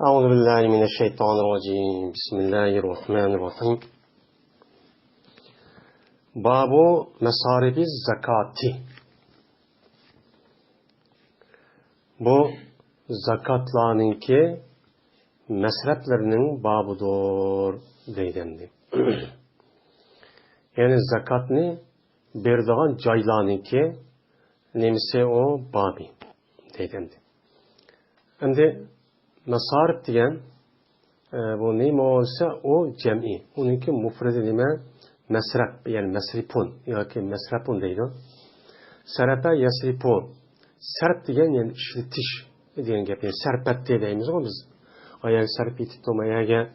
أعوذ بالله من الشيطان الرجيم بسم الله الرحمن الرحيم باب مصارف الزكاة Bu zakatlarınki mesreplerinin babıdır deyildi. Yani zakatni berdiğin caylarınki nemisi o babi deyildi. Şimdi mesarif diyen bu neyme olsa o cem'i. Onunki mufredi nime mesrep yani mesripun yoki mesrepun deydi. Serepe yesripun. Serp degan yani işletish degan gap. Yani serpet deymiz o biz. Ayağı serp etipti, ayağı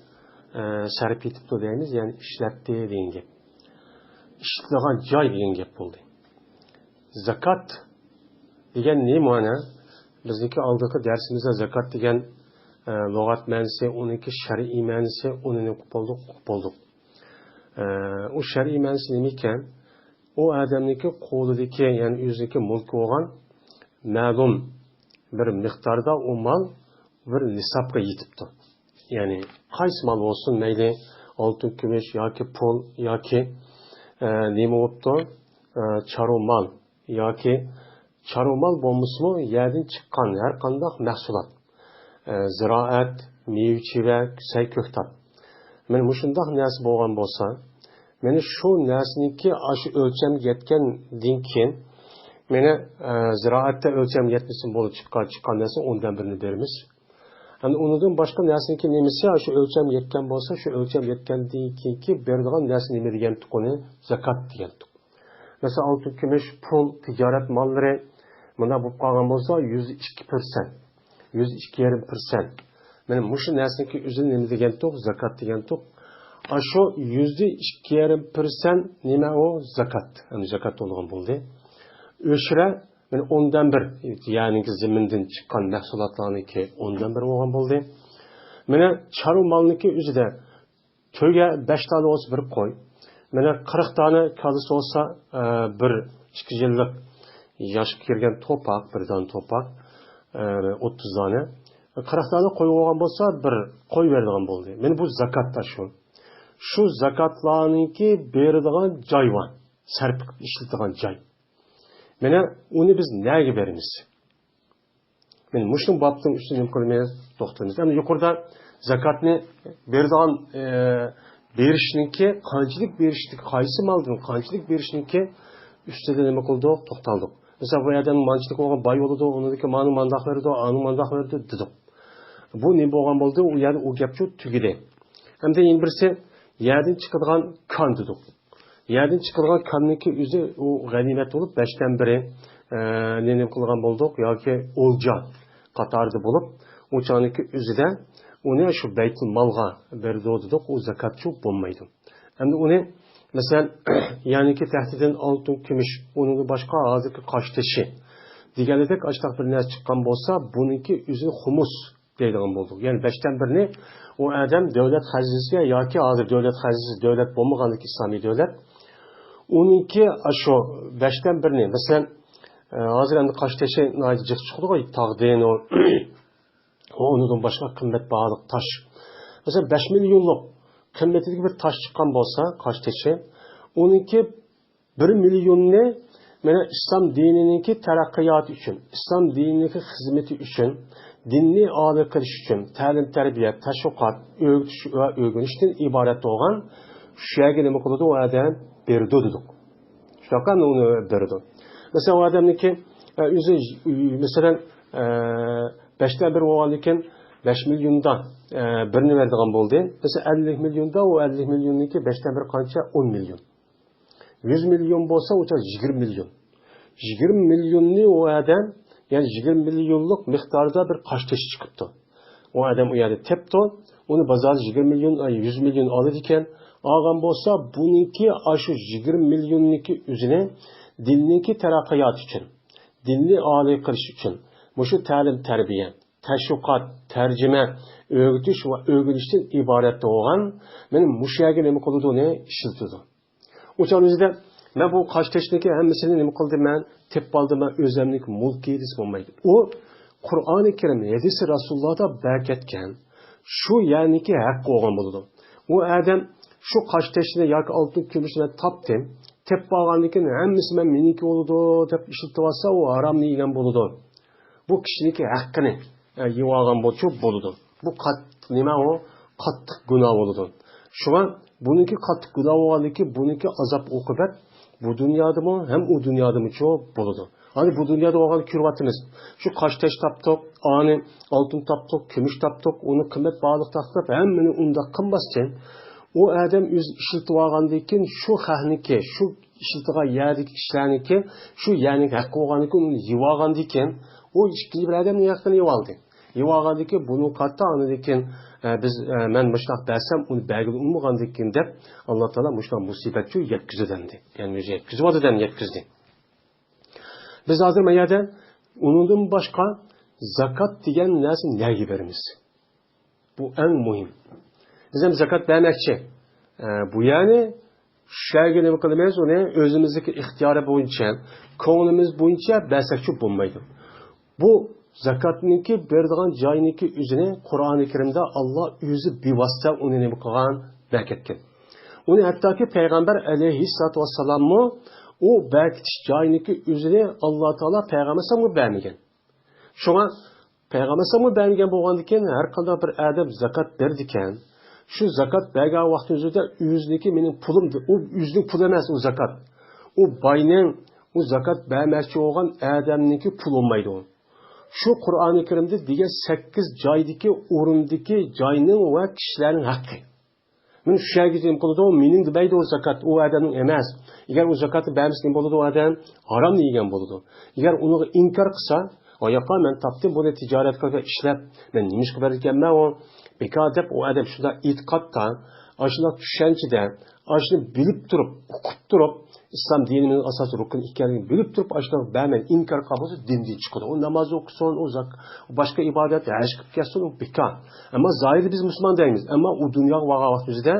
serp etipti deymiz. Yani işletdi degan gap. İşletilgan joy degan gap bo'ldi. Zakat degan ne ma'no? Bizniki oldingi darsimizda zakat degan lug'at ma'nosi, uniki shar'iy ma'nosi, unini qildik. O shar'iy ma'nosi nima ekan? O odamniki qo'lidagi, yani o'ziniki mulki bo'lgan ma'lum bir miqdorda o mal bir nisabga yetibdi. Yani qaysi mal olsun, mayli oltin, kumush yoki pul yoki nima bo'libdi, charo mal yoki charo mal bo'lmasmi, yerdan chiqqan har qanday mahsulot, ziroat, meva-cheva, ko'ktat. Mana mushundoq narsa bo'lgan bo'lsa, mana shu narsaniki shu o'lchamga yetgandan keyin meni ziraatda o'lcham yetmesin bo'lib chiqqan narsa ondan birini beramiz. Yani ondan başka narsaniki nemisi shu o'lcham yetgan bo'lsa, shu o'lcham yetgandan keyingi beradigan narsa nima degan tuquni zakat degan tuq. Mesela oltin, kumush, pul, tijorat mollari bunda bo'lib qolgan bo'lsa 102%, 102,5%. Mana mushu narsaniki o'zi nima degan tuq, zakat degan tuq. Shu 102,5% nima o zakat? Yani zakat bo'lgan bo'ldi. Öşre, yani ondan bir, yani ziminden çıkan mahsulatlarınki ondan bir olan oldu. Mene çarı malınki üzüde töyge 5 tane olsa bir koy. Mene 40 tane kalısı olsa bir 2 yıllık yaş girgen topak, bir tane topak, 30 tane. 40 tane koy olan olsa bir koy verdiğin oldu. Mene bu zakatta şu. Şu zakatlarınki berdiğin cay var. Serpik işletilen cay. Mene onu biz neye verimiz? Men muşun babtın üstüne koymaya toxtalımız. Yani yukarıda zakatni berdiğin berişninki, qanchalik berişdik, qaysi maldın, qanchalik berişninki üstüne nima qildik, toxtaldık. Mesela bu yerden mançılık olgan bay oldu, onundaki manı mandaq verdi, anı mandaq verdi dedik. Bu ne bo'lgan bo'ldi? O yani o gapçu tügide. Hem de yeni birisi yerden çıkıdığan kan dedik. Yerden çıkılgan kanınki üzü o ganimet olup 5'ten biri nenem kılgan bulduk ya ki olca katardı bulup o çanınki üzü de onu şu beytul malga verdi olduk, o zakat çok bulmaydı. Hem de onu mesela yani ki tehdiden altın, kumush, onun başka ağzıki kaşteşi diğerledek açtak bir nes çıkan bolsa bununki üzü humus deydiğin bulduk. Yani 5'ten birini o adam devlet hazinesi ya ki hazır devlet hazinesi devlet bulmaganlık İslami devlet. Onunki şu 5'ten birini mesela hazır endi kaşteşi naydı cık çıktı koy tağdığın o onundan başka kıymet bağlık taş. Mesela 5 milyonluk kıymetli bir taş çıkan bolsa kaşteşi onunki 1 milyonunu mene İslam dinininki terakkiyatı için, İslam dinininki hizmeti için, dinni âli kılış için, ta'lim terbiye, teşvikat, öğünüşten ibaret olan şu yerine mi kıldı o adam berdi dedik. Şakan onu berdi. Mesela o adamniki yüzü mesela 5'te bir oğlanken 5 milyondan birini verdiğim oldu. Mesela 50 milyonda o 50 milyonunki 5'ten bir kança 10 milyon. 100 milyon olsa o 20 milyon. 20 milyonlu o adam yani 20 milyonluk miktarda bir kaşteş çıktı. O adam o yerde tepti. Onu bazı 20 milyon 100 milyon alırken ağam bolsa bununki aşı 20 milyonunki üzerine dinninki terakkiyat için, dinni âli kılış için, muşu ta'lim terbiye, teşvikat, tercüme, öğütüş ve öğünüşten ibaret olan benim muşyage nemi kıldı ne işiltidi. O çağımızda ben bu kaşteşteki hem meselenin nemi kıldı ben tep aldım ben özlemlik mulki edis olmaydı. O Kur'an-ı Kerim hadisi Resulullah'da berketken şu yani ki hak olgan buludu. O adam şu kaç teşine yak altın kümüşüne taptım. Tep bağlandıkken hemmisi ben miniki oludu. Tep işitti o haram niyen buludu. Bu kişininki hakkını yivagan boçu buludu. Bu nima o? Kattık günah buludu. Şu an bununki kattık günah olaniki bununki azap okubat bu dünyada mı hem o dünyada mı çok buludu. Hani bu dünyada olan kürvatımız. Şu kaç teş taptık, ani altın taptık, gümüş taptık, onu kıymet bağlık taptık, hemmini unda kımbasken o adam öz işiltip algandayken şu hahniki, şu işiltiga yerdeki kişilerniki, şu yani hakkı olganiki onu yıvalgandayken o ikinci bir adam niyakını yıvaldı. Yıvalgandayken bunu katta anıdayken ben müştak dersem onu belgili umugandayken de Allah Teala müştak musibetçi yetkizdi dendi. Yani müziğe yetkizdi o da yetkizdi. Biz hazır meyada onundan başka zakat diyen nersin nergi verimiz. Bu en mühim. Bizim zakat vermekçi. Bu yani şerge ne kılmayız onu özümüzdeki ihtiyarı boyunca, konumuz boyunca bersekçi bulmaydı. Bu zakatınki berdiğin cayınki üzerine Kur'an-ı Kerim'de Allah yüzü bir vasıta onu ne kılgan berketken. Onu hatta ki Peygamber aleyhissalatu vesselam mı o berketiş cayınki üzerine Allah Teala Peygamber sana vermegen. Şuna Peygamber sana vermegen boğandiken her kadar bir adam zakat verdiken şu zakat berga vaxtınızda yüzdeki benim pulumdu. O yüzlük pul emas o zakat. O baynen o zakat vermekçi olan adamınki pul olmaydı o. Şu Kur'an-ı Kerim'de diğer 8 caydaki orundaki cayının ve kişilerin hakkı. Ben şu şey gideyim kılıda o minin dibeydi o zakat o adamın emez. Eğer o zakatı vermişken buludu o adam haram niyen buludu. Eğer onu inkar kısa o yapar ben taptım bunu ticaret kadar işlep ben nimiş kadar iken ben o bekadep o adam şurada itikattan aşına düşenciden aşını bilip durup okup durup İslam dininin asası rukun hikayelerini bilip durup aşına vermen inkar kablosu din çıkıyor. O namazı okusun o başka ibadet aşkıp kessin o beka. Ama zahiri biz Müslüman değiliz. Ama o dünya vaga vaktimizde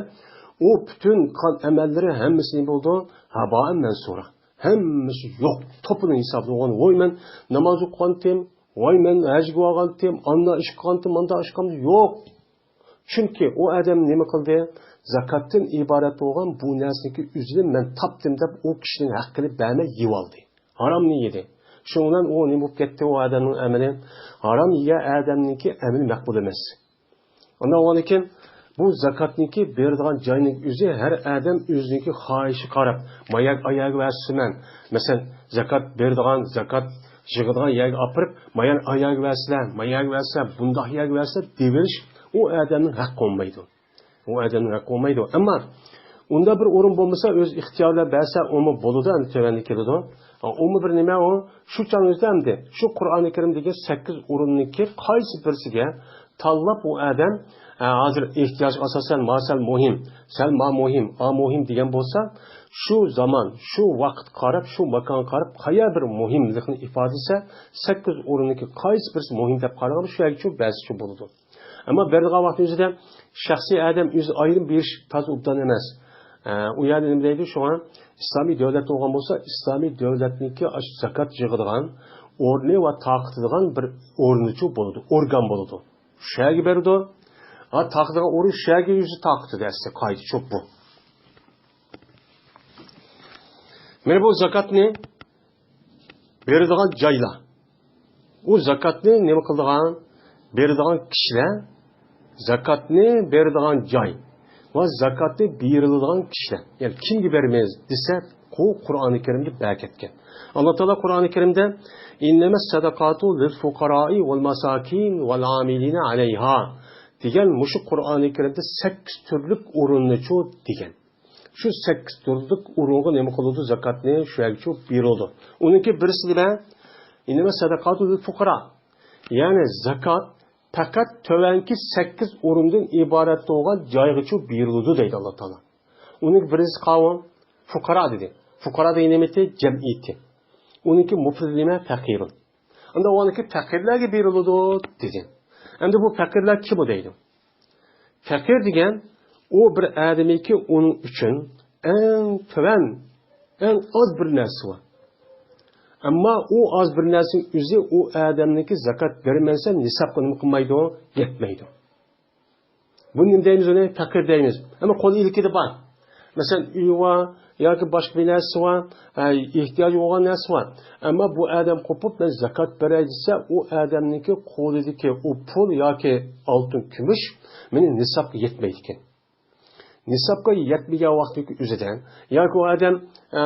o bütün kan emelleri hemmesini buldu habaen mensura. Hemmesi yok. Topunun hesabını olan oy men namaz okuyantim, oy men hacı okuyantim, anda iş okuyantim, anda iş okuyantim yok. Çünkü o adam ne kıldı? Zakatın ibaret olan bu nesneki üzülüm ben taptım da o kişinin hakkını verme yivaldı. Haram niyedi. Şundan o ne bu gitti o adamın emeli. Haram yiye adamınki emeli makbul emez. Ondan olan için bu zakatniki berdiğin cayının üzü her adam üzünki haişi karab. Mayak ayağı versimen. Mesela zakat berdiğin zakat jığıdığın yağı apırıp mayan ayağı versilen, mayak verse, bunda ayağı verse deviriş o adamın hakkı olmaydı. O adamın hakkı olmaydı. Ama onda bir orun bulmasa öz ihtiyarla verse o mu boludu hani tövenlik ediyordu. O mu bir nime o? Şu canınızda hem de şu Kur'an-ı Kerim'deki 8 orunniki kaysi birsiga tallap o adam hazır ihtiyaç asasen masal muhim, sel ma muhim, a muhim diyen bolsa şu zaman, şu vakt karab, şu makan karab kaya bir muhimlikni ifade etse 8 orunniki kaysi birisi muhim dep karab şu yagi şu bəzi şu boludu. Ama berdiğin vaktimizde şahsi adam yüz ayrım bir iş taz ubdan emez. O yani nemdeydi şu an İslami devlet olgan olsa İslami devletniki zakat jığıdığan orni ve taqtıdığan bir ornucu boludu, organ boludu. Şägi berdi, taqtıdığan orun şägi yüzü taqtı derse kaydı çok bu. Mene bu zakat ne? Berdiğin cayla. O zakat ne? Ne kıldığan? Berdiğin kişiler zakatni berdiğin cay ve zakatni buyurulgan kişiler. Yani kimge vermez dese Kur'an-ı Kerim'de berketken. Allah Teala Kur'an-ı Kerim'de innemes sadakatu lil fukarai vel masakin vel amilina aleyha diyen muşu Kur'an-ı Kerim'de 8 türlük orunlu çoğu diyen. Şu 8 türlük orunlu ne kılıdı zakatni şu yagi çoğu buyuruldu. Onunki birisi de innemes sadakatu lil fukara. Yani zakat fakat tövenki 8 orundan ibaret olan caygıçı buyuruldu deydi Allah Teala. Onun birisi kavim fukara dedi. Fukara da inemeti cemiyeti. Onunki mufridime fakirun. Anda onunki fakirlerge buyuruldu dedi. Hem de bu fakirler kim o deydi? Fakir degen o bir ademi ki onun için en töven, en az bir nersi var. Ama o az bir nersin üzü o adamdaki zakat vermezse nisap kılmaydı o, yetmeydi. Bunu nima deymiz uni? Faqir deymiz. Ammo qo'l ilkida bor. Masalan, uyi bor yoki boshqa bir narsa bor, ehtiyoji bo'lgan narsa bor. Ammo bu odam qo'pib men zakot beray desa, u odamniki qo'lidagi u pul yoki oltin, kumush meni nisobga yetmaydi ekan. Nisobga yetmagan vaqtdagi o'zidan yoki u odam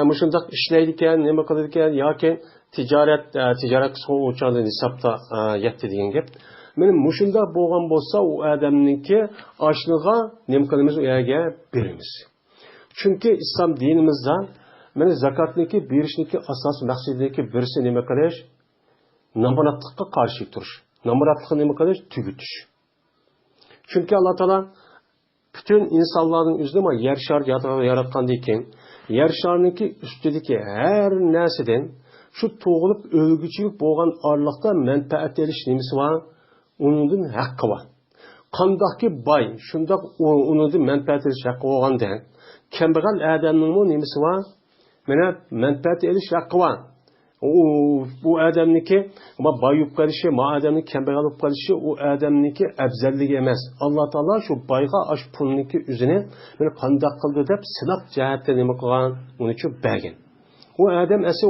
mushundoq ishlaydi ekan, nima qiladi ekan yoki tijorat qismi o'chanda nisobda yetdi degan gap. Meni mushundoq bo'lgan bo'lsa, u odamniki oshliga nima qilamiz, u yerga beramiz. Chunki islom dinimizda mana zakotniki berishniki asosiy maqsadiki birisi nima qilish? Namoratlikqa qarshi turish. Namoratlikni nima qilish? Tugutish. Chunki Alloh taolo bütün insanların üzerine yer şar yaratgandan keyin yer şarniki üstüdeki her narsadan şu to'g'ilib o'lguchilik bo'lgan orliqda manfaat elish nimasi bor? Uningdan haqqi bor. Qandaqki boy, shundoq uningdan manfaat elish haqqi bo'lganda, kambag'al odamning nimasi bor? Mana manfaat elish haqqi bor. Bu adamniki bayıp qalishi, ma adamni kambag'al bo'lib qalishi u adamniki afzalligi emas. Alloh taolo shu boyga ash pulniki o'zini mana qandoq qildi deb sinab jihatda nima qilgan, uni uchun bergan. U adam asli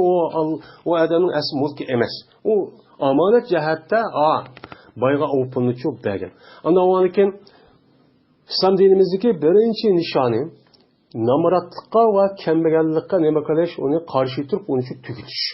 o adamning asli mulki emas. U omonat jihatda boyga o pulni uchun bergan. Undan keyin islom dinimizdagi birinchi nishoni namoratlikqa va kambag'allikqa nima qilish, uni qarshi turib, uni uchun tugutish.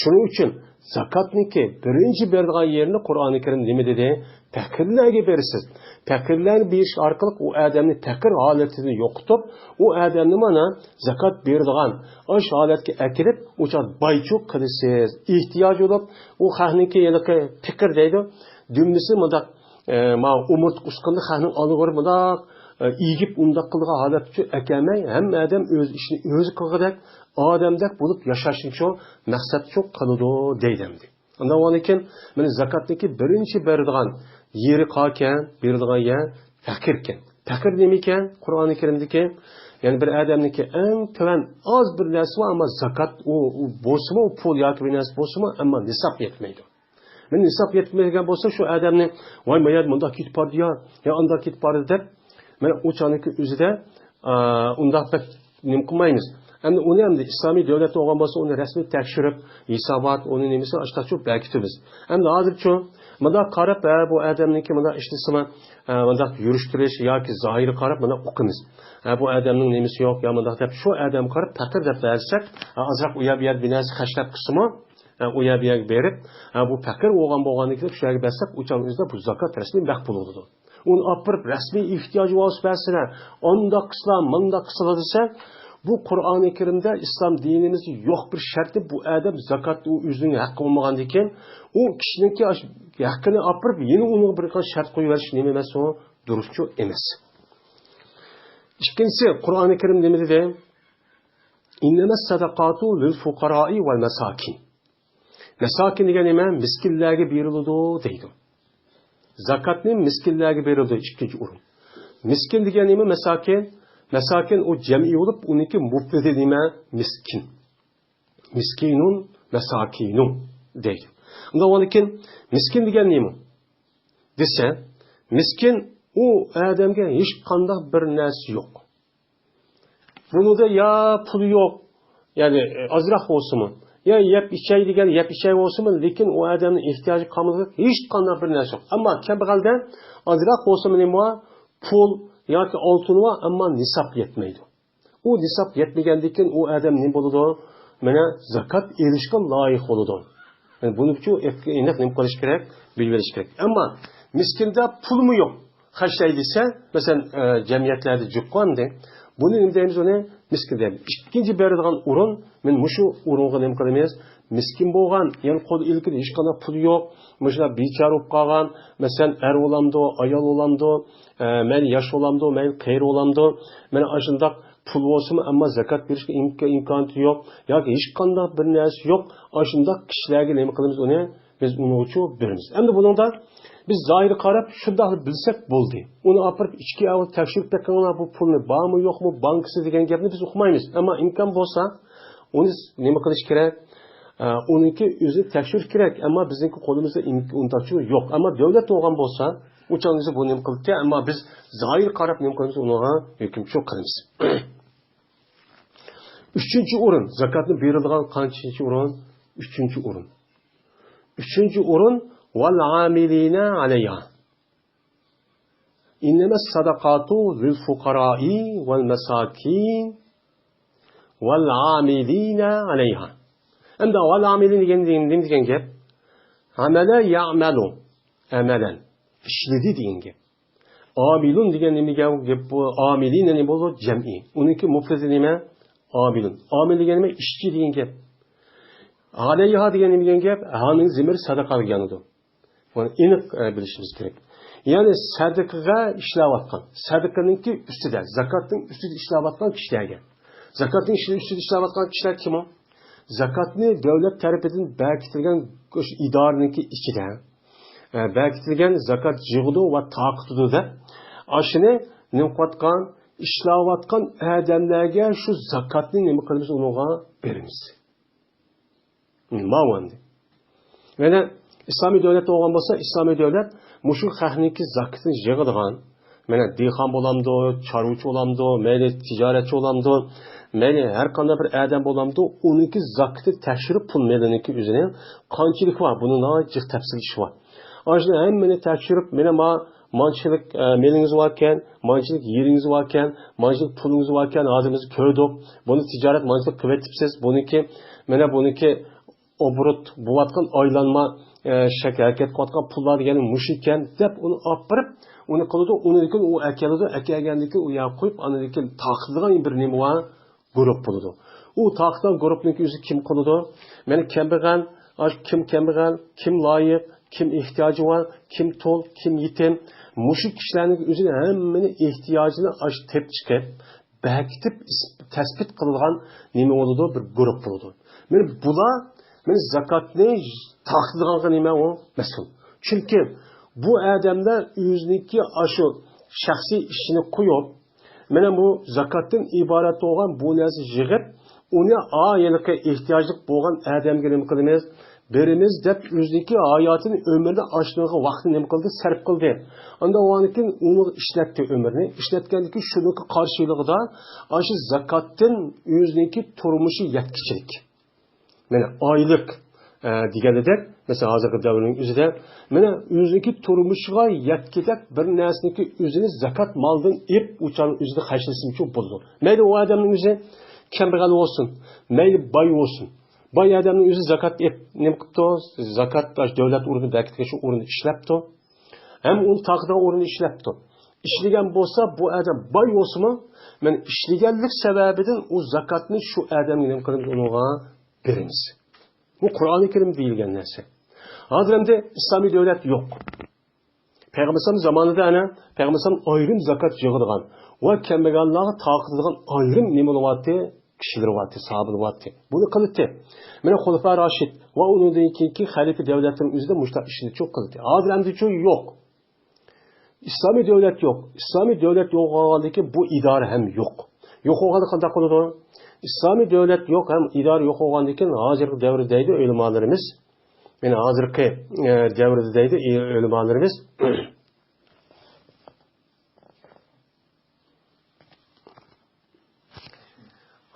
Şunun için zakatniki birinci berdiğin yerini Kur'an-ı Kerim nima dedi? Fakirlerge berisiz. Fakirler bir iş arkalık o adamni fakir haletini yokutup, o adamni mana zakat berdiğin aş haletki ekirip, uçad bayçuk kılısız, ihtiyacı olup, o hahniki yelik fikir deydi, dümlisi mıdak, umurt uskındı hahnin alıgır mıdak, iyigip undaq qıldığı halet üçün ekemey, hem adam öz işini özü qılgıdak, adamdak bulup yaşaşın şu, məqsəd çok qılıdı deydemdi. Ondan olan iken, məni zakatdaki birinci berdiğen yeri qaqen, berdiğen yer fakirken. Fakir demeyken, Kur'an-ı Kerim'deki, yani bir adamdaki en töven az bir nəsi var ama zakat, o bolsuma, o pul yakı bir nəsi bolsuma ama nisap yetmeydi. Men nisap yetmeyken bolsa şu adamni, vay mayad munda kit pardı ya anda kit pardı dep, men uçanıki üzüde undaq pek nim qılmaymiz. Hem de onu hem de İslami devlet olgan bolsa onu resmi tekşirip, hisabat, onun nemisi açıkta çok belkitimiz. Hem de hazır çoğu, mında qarab, bu adamniki mında işlisime, mında yürüştürüş, ya ki zahiri qarab, mında okimiz. Bu adamның nemisi yok, ya mında dep, şu adam qarab, takir dep versek, azrak uya bir yer binası kaşlap kısmı, uya bir yer berip, bu fakir olgan şu yer bersek, uçan üzde bu zakat resmi mehbul oldu. Onu apırıp resmi ihtiyacı olsun versene, onda kısla, mında kısla dese, bu Kur'an-ı Kerim'de İslam dinimizi yok bir şartı bu adam zakat o üzerine hakkı olmagan diken, o kişinin ki hakkını apırıp yeni onu bir şart koyuveriş nememesi o duruşçu emez. İkincisi Kur'an-ı Kerim demedi de İnnemes sadakatu lil fukarai vel mesakin. Mesakin degen neme miskinlerge berildi deydi. Zakatning miskinlarga berildi ikkinchi o'rin. Miskin degan nima? Masakin. Masakin o cem'i olup uniki mufridi nima? Miskin. Miskinun, masakinun deydi. Undan olayken miskin degan nima? Dese, miskin o adamga hech qanday bir narsa yo'q. Bunida ya puli yo'q, ya'ni azroq bo'lsinmi? Ya yap içey degan yap içey olsunmi, lekin o adamning ehtiyoji qolmadi, hech qanday bir narsa yo'q. Ammo kambag'aldan azroq bo'lsinmi nima? Pul yoki oltin va ammo nisob yetmaydi. U nisob yetmagandan keyin u odam nima bo'ladi? Mana zakat erishga loyiq bo'ladi. Yani buning uchun aniq nima qilish kerak? Bilverish kerak. Ammo miskinda pulmi yo'q. Qashay desa, masalan, jamiyatlarda jiqqanda buni nima deymiz uni? Miskin deymiz. İkinci beradigan o'rin, men mushu o'ringa nima qilamiz? Miskin bo'lgan, ya'ni qo'l ilkida hech qanday pul yo'q, mushlar bechora bo'lib qolgan, masalan, er olamdi, ayol olamdi, men yosh olamdi, men qeyr olamdi, mana ashundaq pul bo'lsa-mu, ammo zakat berishga imkoniyati yo'q, yoki hech qanday bir narsa yo'q, ashundaq kishilarga nima qilamiz uni? Biz uni uchun beramiz. Endi buningda biz zohiri qarab shunday bilsak bo'ldi. Uni olib ichki avval tekshirib bakana bu pulni bormi yo'qmi, bankasi degan gapni biz o'qimaymiz. Ammo imkon bo'lsa, uni nima qilish kerak? Uniki o'zi tekshirish kerak, ammo bizning qo'limizda imkoniyati yo'q. Ammo davlat olgan bo'lsa, Uçanızı bu nem kıldı ama biz zahir qarab nem qilamiz, unaga hukm shu qilamiz. 3-o'rin zakatni berilgan qanchinchi o'rin? 3-o'rin. 3-o'rin val amilina alayha. İnnema sadaqatu lil fuqara'i vel masakin vel amilina alayha. Endi vel amilin degan gap amala ya'malu amalan ishladi degan gap. Amilun degan nimaga gap bu? Amilina nima bo'ladi? Jam'i. Uniki mufradi nima? Amilun. Amil degan nima? Ishchi degan gap. Alayha degan nima degan gap? Haning zimir sadaqa deganidir. Buni aniq bilishimiz kerak. Yani sadaqaga ishlayotgan, sadaqaninki ustida, zakatning ustida ishlayotgan kishilarga. Zakatning ustida ishlayotgan kishilar kim o? Zakatni davlat tarafidan bekitilgan idoraninki ichida, bekitilgan zakat yig'di va taqitidi deb, ashini nima qilgan, ishlayotgan odamlarga shu zakatni nima qilamiz, ularga beramiz. Ma'vondi. Mana İslami devlet olgan bolsa, İslami devlet muşu xalqniki zakatni yig'adigan, mana dehqon bo'lamdi, chorvachi bo'lamdi, mayli tijoratchi bo'lamdi, mayli har qanday bir odam bo'lamdi, uniki zakatni tekshirib pul meliniki o'zini qanchalik bor, buni nojiq tafsil ish bor. Ana hammani tekshirib, mana manchilik melingiz bor ekan, manchilik yeringiz bor ekan, manchilik pulingiz bor ekan, hozirimiz ko'rdik. Buni tijorat manchilik qilyapsiz, buniki mana buniki obrut bo'layotgan aylanma şek hareket qotgan pullar degani mush ekan deb uni olib borib, uni qiladi, unikin u akaladi, akaganiki u yoq qo'yib, anikin taqilgan bir nima va guruh bo'ladi. U taqilgan guruhning o'zi kim qiladi? Meni kambag'al, kim loyiq, kim ehtiyoji bor, kim to'l, kim yetim, mush kishilarning o'zini hammani ehtiyojini tep chiqib, bekitib tespit qilingan nima bo'ladi, bir guruh bo'ladi. Meni bular men zakatni taqdirlangan nima o mas'ul. Chunki bu odamlar o'ziniki ashu shaxsiy ishini qo'yib, mana bu zakatdan iborat bo'lgan bu narsa yig'ib, uni oilaga ehtiyojli bo'lgan odamga nima qilamiz? Berimiz deb o'ziniki hayotini, umrini ashnoga vaqtini nima qildi? Sarf qildi. Unda o'anikin uni ishlatdi umrini, ishlatganiki shuniki qarshiligida ashu zakatdan o'ziniki turmushi yetkichilik. Mana oylik deganidek, mesela hozirgi davrning o'zida mana o'ziniki turmushiga yetkizak bir narsaniki o'zini zakat moldan ib uchan o'zini xarjlasin uchun bo'ladi. Mayli u odamning o'zi kambag'al bo'lsin, mayli boy bo'lsin. Boy odamning o'zi zakat ib nima qilibdi? Zakat davlat o'rni bekitgan shu o'rinni ishlabdi. Ham uni taqdirga o'rinni ishlabdi. Ishlagan bo'lsa, bu odam boy bo'lsinmi, men ishlaganlik sababidan u zakatni shu odamga nima qilib unga beramiz. Bu Kur'an-ı Kerim deyilgen narsa. Hazırımda İslami devlet yok. Peygamber zamanında Peygamber ayrım zakat yığılgan ve kembegallığa takıdılgan ayrım nimevatı kişiler vardı, sahabeler vardı. Bunu kılıttı. Mene Hulefâ Raşid ve onundaki halife devletlerin üzerinde müştak işini çok kılıttı. Hazırımda çok yok. İslami devlet yok. İslami devlet yok olgandaki bu idare hem yok. Yok olganı qanday qiladi? İslami devlet yok, hem idare yok olgandan hozirgi davrdaydi ulamolarimiz. Mana hozirgi davrdaydi ulamolarimiz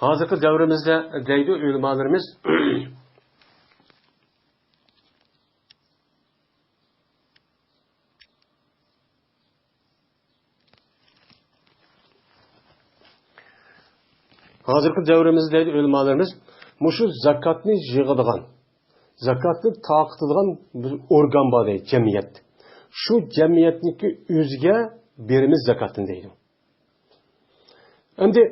hozirgi davrimizda deydi ulamolarimiz hozirgi davrimizdagi ulamolarimiz mushu zakatni yig'adigan, zakatni taqdirlagan bir organ bor deydi, jamiyat. Shu jamiyatniki o'ziga berimiz zakatini deydi. Endi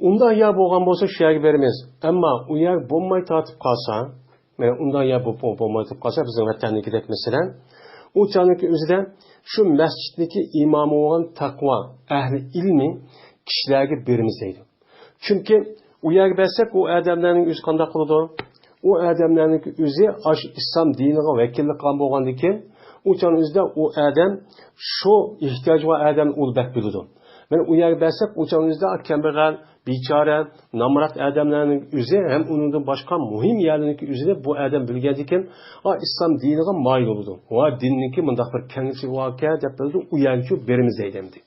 unda ya bo'lgan bo'lsa shu yerga beramiz. Ammo u yer bo'lmay tatib qolsa, mana unda ya bo'lmay tatib qolsa, bizning vatanniki masalan, u chaniki o'zida shu masjidniki imomi bo'lgan taqvo, ahli ilmi kishilarga berimiz deydi. Çünkü u yerga bersak, u odamlarning o'zi qanday qiladi? U odamlarning o'zi islom diniga vakillik qilgan bo'lgandiki, uchun o'zida u odam shu ehtiyoj va odam ulbak biladi. Men u yerga bersak, uchun o'zida kambag'al, bichara, namrat adamlarning o'zi ham uningdan boshqa muhim yerlarniki o'zida bu adam bilgan ekan, islom diniga mayil bo'ldi. Va dinniki mundaq bir kengchi voqea deb bildi, u yerga berimiz deydi.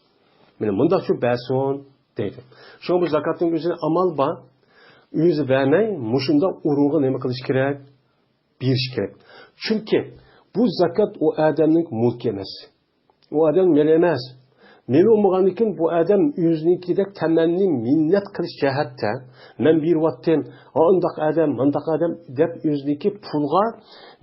Mana mundaq shu bason deydi. Shu bu zakatning o'zini amal bor. O'zi vermay, mushunda urug'i nima qilish kerak? Berish kerak. Chunki bu zakat o adamning mulki emas. O adam mel emas. Mel olmagandan bu adam o'zinikidek tamanni minnat qilish jihatda men bir vaqtdan undaq adam deb o'ziniki pulga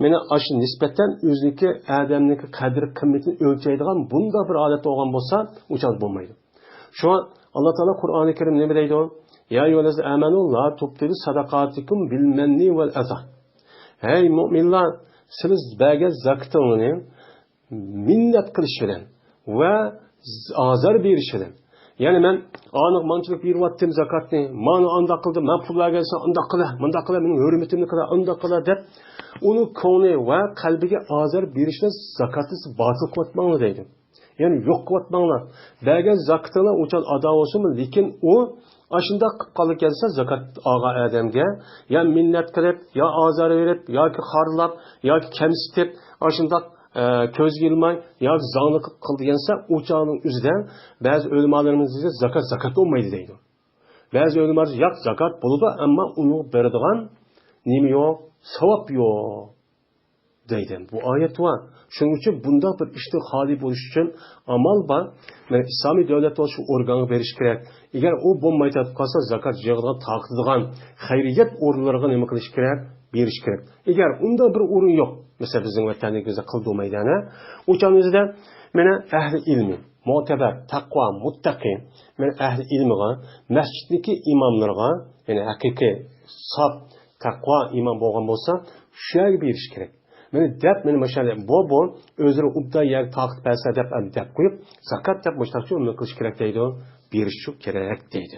meni aşı nisbatan o'ziniki adamniki qadr qimmatini o'lchaydigan bunda bir odat olgan bo'lsa, o'chal bo'lmaydi. Şu an Allah Teala Kur'an-ı Kerim nima deydi? Ya ayyuhallazina amanu la tubtilu sadaqatikum bil manni vel azah. Hey müminler, siz bergan zakatingni minnat qilish bilan va azar berish bilan. Ya'ni men aniq manchilik beryaptim zakatni, mana undaq qildim, men pullar kelsa undaq qila, mening hurmatimni qila, undaq qila deb uni ko'ngli va qalbiga azar berishni zakatni botil qilmoqman deydi. Yani yok qilmoqmanglar. Bergan zakatinglar o'chal ado bo'lsin, lekin u aşında qilib kelsa zakat olgan odamga ya minnat qilib, ya azar berib, yoki xorlab, yoki kamsitib, aşında ko'zga ilmay, yoki zonni qildi degansa, o'chaning o'zidan ba'zi ulamolarimiz zakat olmaydi deydi. Ba'zi ulamolar yo'q zakat bo'ladi, ammo uni beradigan nima yo'q, savob yo'q deydi. Bu oyat var. Shuning uchun bunda bir ishni xoli bo'lish uchun amal bor. Men islomiy davlat shu organga berish kerak. Agar u bo'lmay qolsa zakat yig'adigan, taqdigan xayriyat o'rinlariga nima qilish kerak? Berish kerak. Agar unda bir o'rin yo'q, masalan bizning vatanimizda qildi maydoni, o'chamizda meni ahli ilmi, mo'tabar, taqvo, muttaqi, men ahli ilmiga, masjidniki imomlarga, ya'ni haqiqiy sof taqvo imom bo'lgan bo'lsa, shu yerga berish kerak. Meni maşallah bu özürü ubda yer taqit paysa deb qo'yib, zakat deb mushtarcha uni qilish kerak deydi, berish kerak deydi.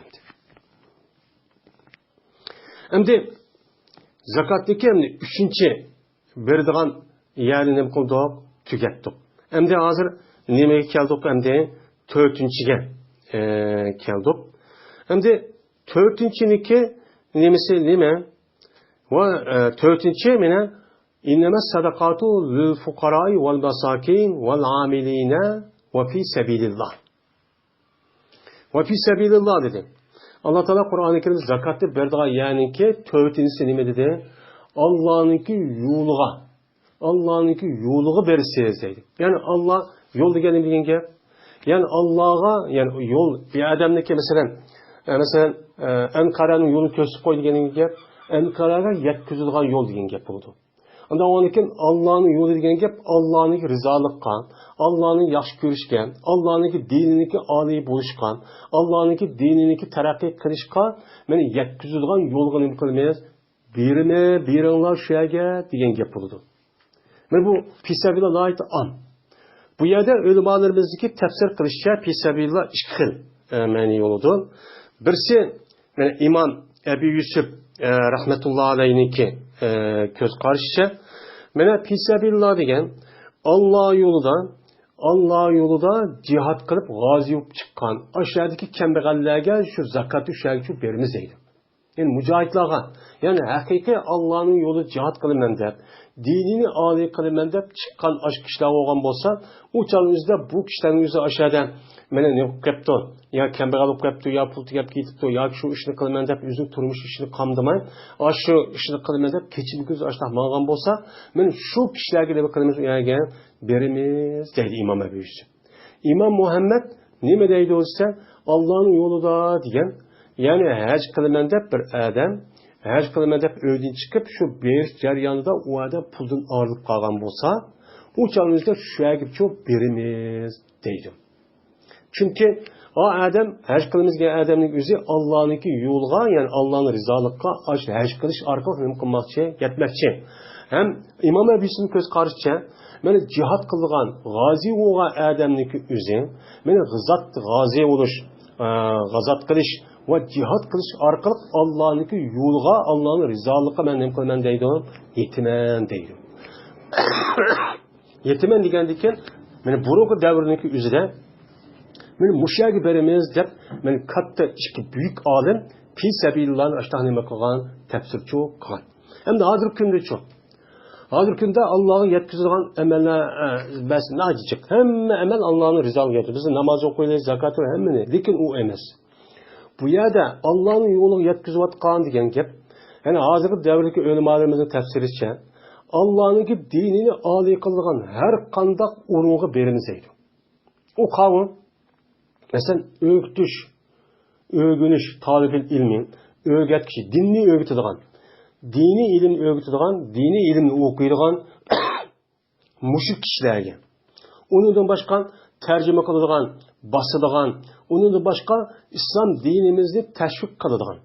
Endi zakatniki uchinchi beradigan yerni nima qildik, tugatdik. Endi hozir nimaga keldik? Endi to'rtinchiga keldik. Endi to'rtinchiniki nimasi nima? Va to'rtinchi meni İnnemâ sadakatu lil fukarâi vel masâkin vel âmilîne ve fî sebîlillah. Ve fî sebîlillah dedi. Allah Teala Kur'an-ı Kerim'de zakatı berdiği yani ki tövbetincisi ne dedi? Allah'ınki yoluğa berisiz dedi. Yani Allah yol degeni bilgen gap. Yani Allah'a yani yol bir adamdaki mesela Ankara'nın yolu kösüp koy degeni gap. Ankara'ga yetkizilgan yol degen gap oldu. Ondan onkin Allah'ın yolu degen gap Allah'ın rızalıkka, Allah'ın yaxşı görüşken, Allah'ın dinini âli buluşkan, Allah'ın dinini terakki kılışka, meni yetkizilgan yolga nima qilmaymiz? Biringlar şu yerga degen gap bo'ldi. Mana bu fisabilillah aytı an. Bu yerda ulamolarimizniki tafsir qilishcha fisabilillah ikki xil ma'ni yo'lidir. Birisi mana İmam Ebu Yusuf rahmetullah alayhiniki köz qarşıça. Mana fisabilillah degan Allah yolida cihat qilib g'ozi bo'lib chiqqan aşağıdaki kambag'allarga shu zakatni shu berimiz deydi. Yani mücahitlarga, yani haqiqiy Allah'ın yolu cihat qiliman deb, dinini âli qiliman deb chiqqan aş kişiler olgan bo'lsa, u chog'ingizda bu kishilarning o'zi aşağıdan mana ne qilibdi, ya kambag'al bo'lib qolibdi, ya pul tugab ketibdi, yo shu ishni qilaman deb o'zining turmush ishini qamdamay, shu ishni qilaman deb kechimko'z ashtax mang'an bo'lsa, mana shu kishilarga nima qilamiz, ularga berimiz deydi İmam Ebu Yusuf. İmam Muhammed nima deydi o'zsa, Allah'ın yolida degan, yani hac qiliman deb bir adam, hac qiliman deb uydan chiqib, shu berish jarayonida u adam puldan ayrilib qolgan bo'lsa, u chog'ingizda shu yerga cho'p berimiz deydi. Çünkü o adam hac qilmagan adamning o'zi Allohning yo'liga, yani Allohning rizolig'iga hac qilish orqali nima qilmoqchi, yetmoqchi. Hem İmam Ebu Yusuf'un ko'z qarashicha, mana jihad qilgan, g'ozi bo'lgan adamning o'zi, mana g'ozi bo'lish, g'azot qilish ve cihad kılış arkalık Allah'ın yolga, Allah'ın rızalığına ben ne kılman deydi, yetimen deydi. Yetimen degen diken, yani burunki devrindeki üzere, Meni mushaga beramiz deb, meni katta ikki büyük alim fi sabilillah ashta nima qilgan, tafsirchi qilgan. Endi hozirgi kunda-chi. Hozirgi kunda Allohga yetkazilgan amallar bas najiq. Hamma amal Allohning rizoliga yetadi. Biz namoz o'qiymiz, zakot va hammani, lekin u emas. Bu yerda Allohning yo'liga yetkazayotgan degan gap. Yani hozirgi davrdagi ulamolarimizning tafsiricha Allohning dinini oliy qilgan har qanday o'ringa berilmaydi. O qavm mesela öğütüş, öğünüş, talibin ilmin, öğretkiş, dinni öğütüdüğün, dini ilim öğütüdüğün, dini ilimni okuyduğun müşrik kişilerge. Onundan başka tercüme kılıdığın, basıdığın, onundan başka İslam dinimizni teşvik kılıdığın.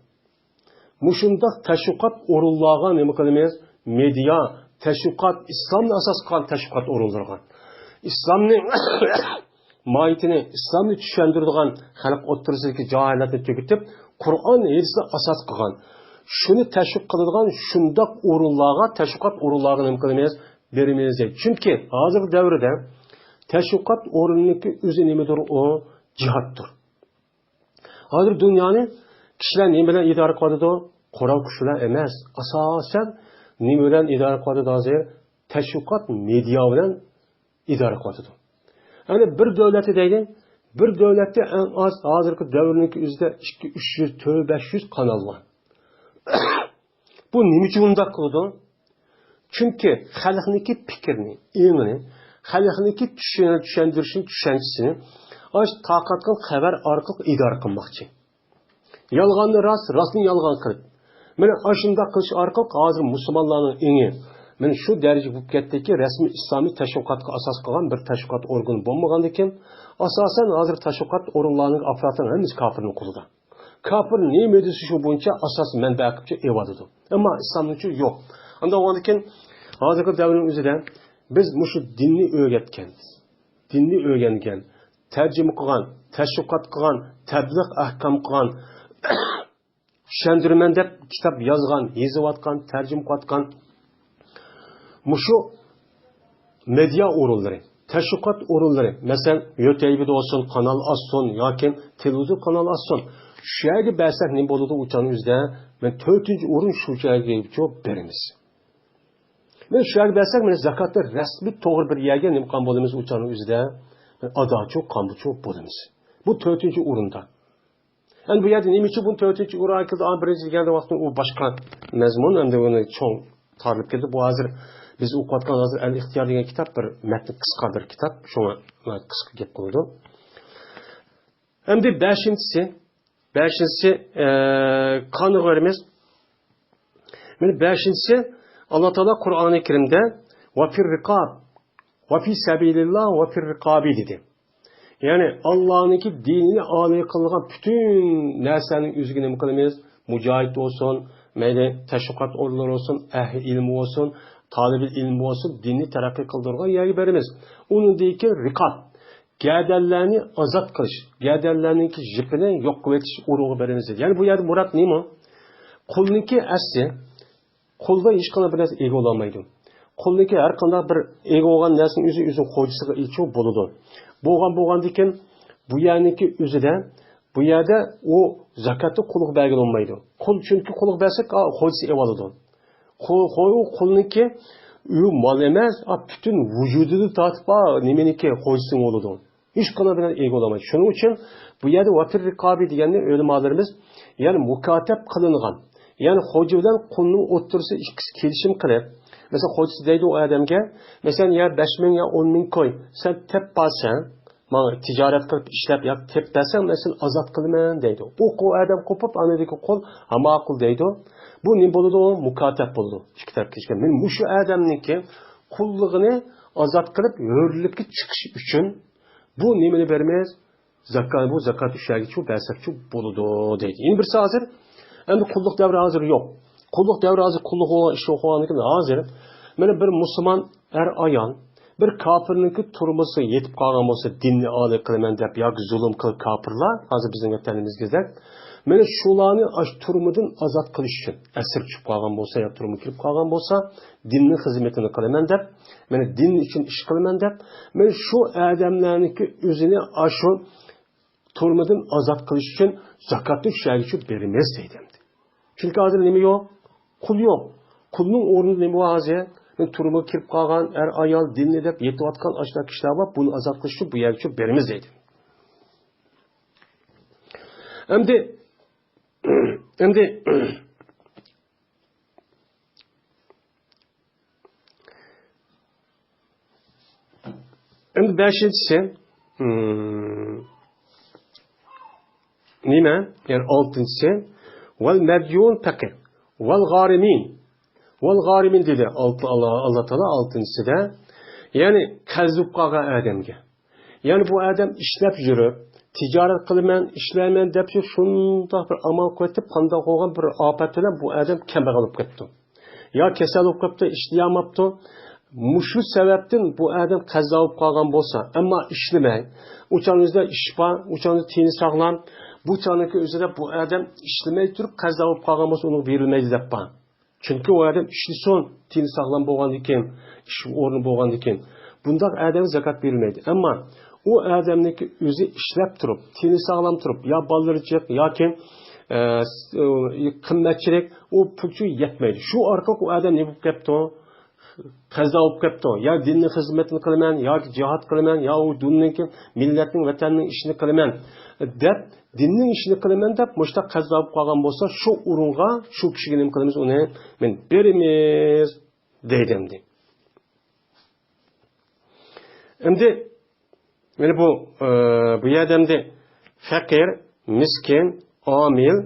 Muşundak teşvikat orunlağa ne mükemmeliyiz? Medya, teşvikat, İslam'la asas kalan teşvikat orunlarına. İslam'ın mahiyetini, İslam'ı düşendirdiğin halk oturusidagi jahilatni tüketip, Kur'an hadisine asas kılgan. Şunu teşvik kılıdığın şundak orunlağa, teşvikat orunlağa ne mükemmeliyiz? Verimiz değil. Çünkü hazır devrede teşvikat orunundaki özü nemidir o? Cihattır. Hazır dünyanın kişiler ne bilen idare kılıdı? Kur'an kuşular emez. Asasen ne bilen idare kılıdı hazır? Teşvikat medya bilen idare kılıdı. Yani bir devleti değil, bir devlette en az hazırki devrindeki yüzde 200-300-500 kanal var. Bu ne için bunda kıldı? Çünkü halkındaki fikrini, ilmini, halkındaki düşündürüşün, düşüncesini aç takatkan haber arkalık idare kılmak için. Yalganlı rast, rastını yalgan kılıp. Mene aşında kılıç arkalık hazır Müslümanların eni. Men şu derece bu ketdeki resmi İslami teşviqatga asas qilgan bir teşviqat organı bo'lmagandan asosan hozir teşviqat organlarining afratini hammasi kafirning qo'lida. Kafir nima desa shu bo'yicha asos manba qilib evadidu. Ammo islomning yo'q. Unda o'g'andan hozirgi davrning o'zida biz mushu dinni o'rgangan, tarjima qilgan, teşviqat qilgan, tabliq ahkam qilgan, tushundirman deb kitob yozgan, yozayotgan, tarjima qilayotgan Muşu medya orulları, teşvikat orulları, mesela YouTube'da olsun, kanal olsun, yakin televizyon kanal olsun. Şu yerge bəsək ne boludu uçanın üzdə, ben 4-cü orun şu yerge çok berimiz. Ben şu yerge bəsək, ben zakatı resmi doğru bir yerge ne kan bolumuz uçanın üzdə, ada çok, kan bu çok bolumuz. Bu 4-cü orunda. Yani bu yerde neymiş bu 4-cü orun hakkında birinci geldi vaxtın o başka mezmun, hem de onu çok tarif edildi. Bu hazır biz o'qiyotgan hozir al-ixtiyor degan kitob bir matni qisqa bir kitob, shunga qisqa gap qildim. Endi 5-si qani qo'yamiz. Mana 5-si Alloh taolo Qur'oni Karimda va fir riqab va fi sabilillah va fir riqabi dedi. Ya'ni Allohniki dinini oliy qilgan bütün narsaning o'ziga nima qilamiz? Mujohid bo'lsin, mayli tashviqot o'rinlari olsun, ahli ilmi olsun, talibi ilmi olsun, dinni taraqqiy qildirgan yerga beramiz. Uningdagi riqob, gadallarni ozod qilish, gadallarningki jipini yo'q qilish o'ringa beramiz. Ya'ni bu yerda murod nima? Qulniki asli, qulda hech qanday bir narsa ega olmaydi. Qulniki har qanday bir ega olgan narsaning o'zi qo'yishisiga ilchib bo'ladi. Bo'lgandikin bu yerniki o'zida bu yerda o zakatı qulluq bergan olmaydi. Qul chunki qulluq bersa qo'yisi evoladi. Qulniki u mal emas, bütün vücudunu tatib nimeniki qo'ysin bo'ladi. Hech qanday bilan ega olmaydi. Shuning uchun bu yerda vatir riqobi deganni ulamolarimiz, ya'ni mukotab qilingan, ya'ni xo'ja bilan qulning o'ttirisi ikkisi kelishim qilib, mesela xo'jasi deydi o odamga, mesela ya 5000 ya 10000 qo'y, sen tep barsan, mana tijorat qilib ishlab ya tep bersan, men seni ozod qilaman deydi. O odam qo'pib anadagi qul ma'qul deydi. Bu ne bo'ladi? O mukotab bo'ladi. Ikki tarafga chiqqan. Men mushu odamniki qulligini ozod qilib, hurlikka chiqish uchun bu nimani bermaymiz? Zakat, bu zakat ushagichi bersakchi bo'ladi deydi. Endi birsi hozir endi qulluq davri hozir yo'q. Qulluq davri hozir qulluq ish o'qiganligini hozir mana bir musulmon er ayon bir kafirniki turmusi yetib qolgan bo'lsa, dinni oliy qilaman deb yoki zulm qilib kafirlar, hozir bizning aytganimizga mana shularni ash turmudan ozod qilish uchun asir tushib qolgan bo'lsa, yo turmu kirib qolgan bo'lsa, dinning xizmatini qilaman deb, mana din uchun ish qilaman deb, men shu odamlarniki o'zini ashu turmadan azat qilish uchun zakatni shu beramiz deydi. Chunki hozir nima yo'q? Qul yo'q. Qulning o'rnida nima bor hozir? Turma kirib qolgan er ayol dinni deb yetayotgan ashna kishilar bor. Buni azat qilish uchun bu yerga beramiz deydi. Endi beşincisi nima? Yani altıncısı vel medyun fakir vel garimin dedi Allah Teala altıncısı da yani kazıp qalgan adamga. Yani bu adam işlep yürüp ticaret qilman, ishlayman deb shundoq bir amal qo'yib, qanday qo'ygan bir ofat bilan bu odam kambag'al bo'lib ketdi. Yo kasal bo'lib ketdi, ishlayapti. Mushu sababdan bu odam qazo bo'lib qolgan bo'lsa, ammo ishlamay, o'chanizda ish bor, o'chanizda tini sog'lom, bu chaniki o'zida bu odam ishlamay turib qazo bo'lib qolgan bo'lsa, uni berilmaydi deb bor. Chunki u odam ishlasin, tini sog'lom bo'lgandan keyin, ish o'rni bo'lgandan keyin, bundoq odam zakot berilmaydi. Ammo o adamniki o'zi ishlab turib, tini sog'lom turib, yo bolalarchiq yoki qimmatchilik u pulchi yetmaydi. Shu orqali u odam nima bo'lib ketdi? Qazo bo'lib ketdi. Yo dinning xizmatini qilaman, yoki jihad qilaman, yo u dinning, millatning, vatanning ishini qilaman deb, dinning ishini qilaman deb, mushta qazo bo'lib qolgan bo'lsa, shu o'ringa shu kishiga nima qilamiz? Uni men beramiz deydi. Endi yani bu yerdemde fakir, miskin, amil,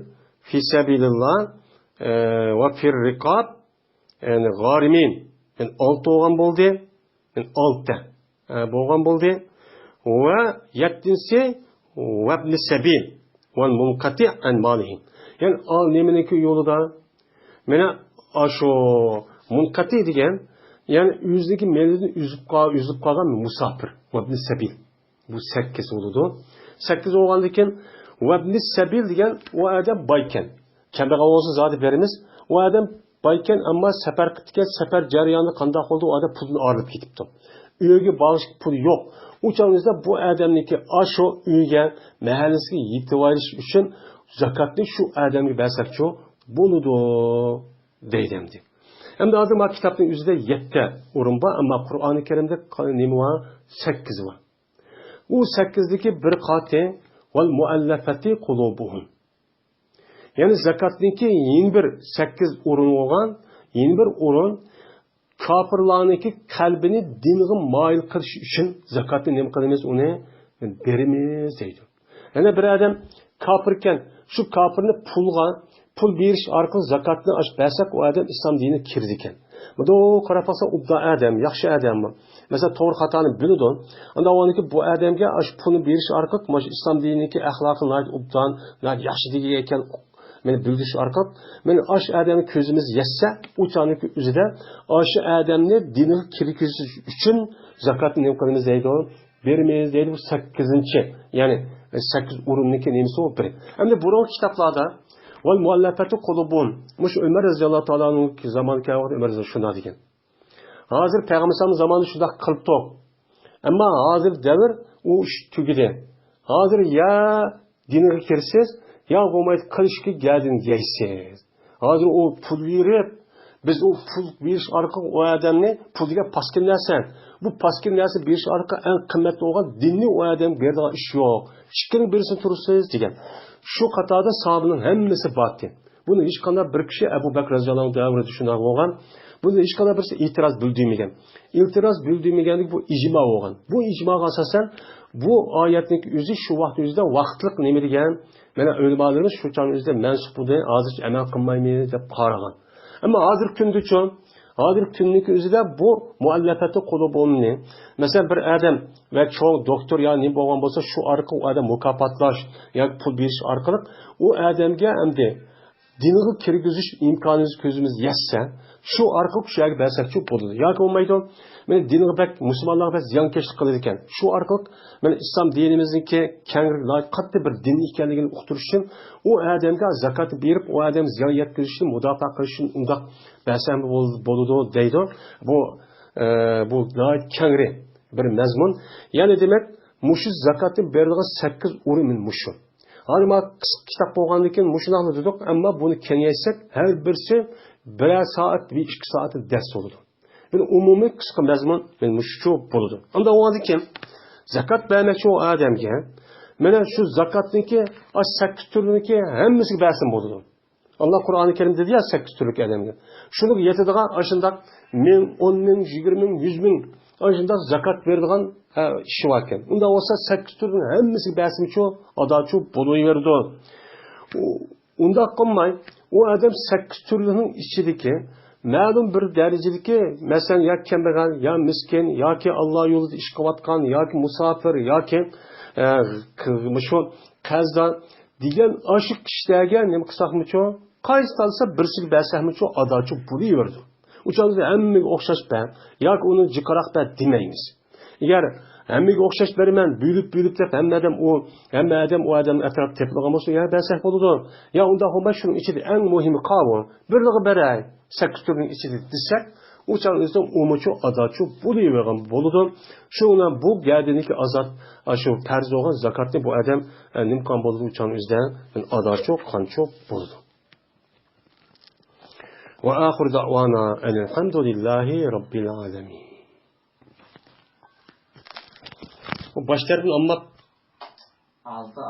fisabilillah ve fir rikab, yani garimin, yani altı olan buldu, yani altı boğan buldu ve yettinsi ve ibn sebil ve munkati an malihim. Yani al nemineki yolu da mena aşo munkati diyen yani yüzdeki melini üzüp kalan musafir ve ibn sebil. Bu 8 oldu. 8 olgandan vebnis sebil degan o adam bayken. Kambag'al olsa zodi beramiz. O adam bayken ama safar qilgan safar jarayoni qanday oldu? O adam pulni olib ketibdi. Uyga borish puli yo'q. O'chanizda bu odamniki asho uyga mahallasiga yetib olish uchun zakatni shu odamga bersak-ku bo'ladi deydimdi. Endi hozir bu kitobning o'zida 7 o'rin bor, ammo Qur'oni Karimda nima bor? 8 bor. U 8'deki bir qati vel muallafati qulubuhum. Yani zakatniki yeni bir 8 o'rin olgan, yeni bir o'rin kafirlarniki qalbini dinga moyil qilish uchun zakatni nima qilamiz? Uni beramiz deydi. Yani bir adam kafirken şu kafirni pul berish orqali zakatni bersak, o adam islom diniga kirdi ekan. Bu qarab olsa ubda adam, yaxshi odammi? Mesela to'g'ri xatoni biladi. Unda oniki bu odamga ash pulni berish orqali mana islom dinidagi axloqni ubdan, yaxshi degan ekan, meni bildirish orqali, meni ash odamni ko'zimiz yassa, o'chaniki o'zida ash odamni diniga kirgizish uchun zakatni nima qilamiz deydi? Beramiz deydi. Bu 8-chi. Ya'ni 8 o'rinniki nemisi bo'lib biri. Endi burun kitoblarda vel muallafati qulubun. Mush Ömer radhiyallohu ta'alaning zamonida Ömer shunday degan. Hazır Peygamberimiz zamanında şurada kılıptı. Ama hazır devir o iş tügüdü. Hazır ya dine girsiz ya olmayıp kılışkı geldin diyesiz. Hazır o pul verip biz o pul bir arka o adamını pulga paskin dersen. Bu paskin derse bir arka en kıymetli olan dinli o adam bir daha iş yok. Şıkkının birisini turursuz diyen. Şu katada sahabının hemmesi battı. Bunu hiç kadar bir kişi Ebu Bekir radıyallahu anh devrede düşünen olan. Bunda hiç kadar birisi itiraz bildirmegen. İtiraz bildirmegenlik bu icma olgan. Bu icmaga asasen bu ayetning o'zi şu vaqt o'zida vaqtliq nima degan? Mana ulamalarimiz shu chon o'zida mansub bo'ldi, hozircha amal qilmaymiz deb qaragan. Ammo hozir kundichon, hozir kunning o'zida bu muallafati qulubuni, masalan bir odam va cho'ng doktor yo nima bo'lgan bo'lsa, shu orqali u odam mukofotlash yoki pul berish orqali u odamga endi diniga kirgizish imkonimiz ko'zimiz yassa, şu arka kuşağı bersak çok bo'ladi. Yoki olmaydi. Men dinga bak musulmonlarga bas ziyonkashlik qilar ekan. Shu orqali men islom dinimizniki kenglik qattiq bir din ekanligini uqtirish uchun u odamga zakot berib, u odam ziyon yetkazishni mudofaa qilish uchun undaq bersam bo'ladi deydi. Bu kengri bir mazmun. Ya'ni demak muşu zakatın berdiği 8 urimin muşu. Hani ma kitap boğandan keyin muşunaqni dedik, amma buni kengaytsak har birisi 1 saat ve 2 saat ders bo'ladi. Yani umumiy qisqa mazmun men mushu bo'ladi. Unda o'g'andan keyin zakat bermoqchi o odamga mana shu zakatniki 8 turniki hammasiga bersin bo'ladi. Allah Kur'an-ı Kerim dedi ya 8 türlük adamga. Şunu yetadigan aşındaq 1000, 10.000, 20.000, 100.000 aşındaq zakat verdigan işi var ekan. Unda olsa 8 türlük hammasiga bersinchi adachu bo'laverdi. Unda qilmay o adam 8 türlüğün içideki ma'lum bir darajadagi masalan ya kambag'al, ya miskin, yoki Alloh yo'lida ish qilayotgan, yoki musofir, yoki shu qarzdan degan aşıq kişilərə nima qilsaqmıço? Qaysi talsa birsiga bersaqmıço adachu bo'laverdi. Uchamizda hammaga o'xshash bär, yoki uni jiqaroq bär demaymiz. Agar hammaga o'xshash beraman, buyurib deb hamma odam o odamning atrofida tepilgan bo'lsa, ya bersaq bo'ladi. Ya unda bo'lmay shuning ichida eng muhimi qavun. Birligi beray, 8 turning ichida desak, uchamizda umucho adachu bo'lavergan bo'ladi. Shuna bu gardiniki azat shu qarz olgan zakatni bu odam nimqon bo'ladi uchamizda adachu qancha bo'ladi. Wa akhir da'wana alhamdulillahi robbil alamin. Bu başlardan anlat. Aldı.